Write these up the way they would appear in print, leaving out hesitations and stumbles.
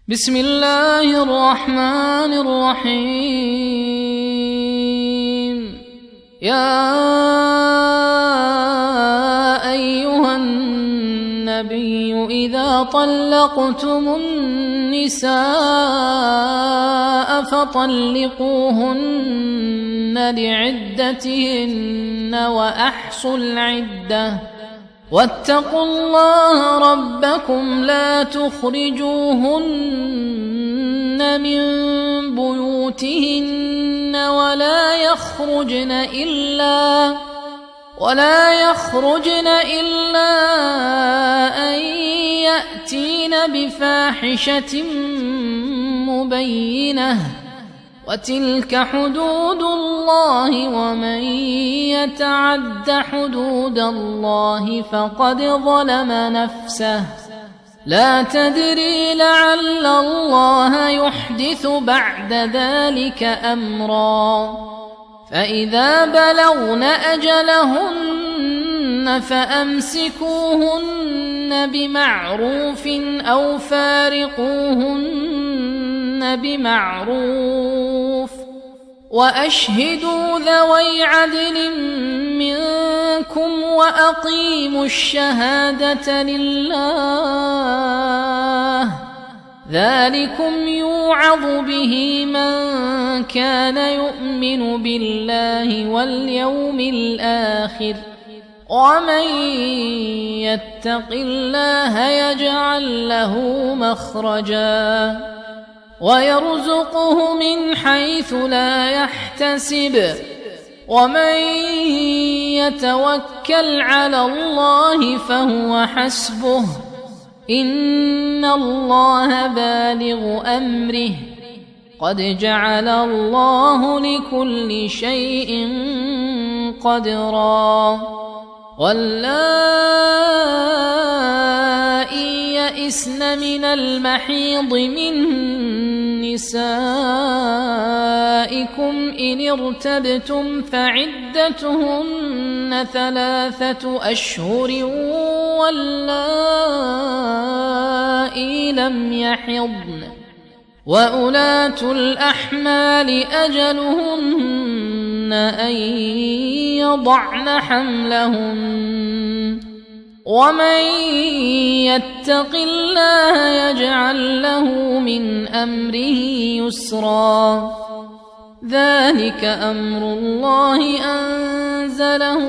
بسم الله الرحمن الرحيم. يا أيها النبي إذا طلقتم النساء فطلقوهن لعدتهن وأحصوا العدة واتقوا الله ربكم لا تخرجوهن من بيوتهن ولا يخرجن إلا أن يأتين بفاحشة مبينة وتلك حدود الله ومن يتعد حدود الله فقد ظلم نفسه لا تدري لعل الله يحدث بعد ذلك أمرا. فإذا بلغن أجلهن فأمسكوهن بمعروف أو فارقوهن بمعروف وأشهدوا ذوي عدل منكم وأقيموا الشهادة لله ذلكم يوعظ به من كان يؤمن بالله واليوم الآخر ومن يتق الله يجعل له مخرجا ويرزقه من حيث لا يحتسب ومن يتوكل على الله فهو حسبه إن الله بالغ أمره قد جعل الله لكل شيء قدرا. واللائي يئسن من المحيض من نسائكم إن ارتبتم فعدتهن 3 أشهر واللائي لم يحضن وأولاة الأحمال أجلهن أن يضعن حملهن ومن يتق الله يجعل له من أمره يسرا. ذلك أمر الله أنزله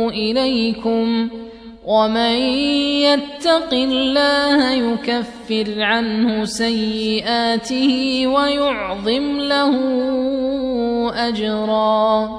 إليكم ومن يتق الله يكفر عنه سيئاته ويعظم له أجرا.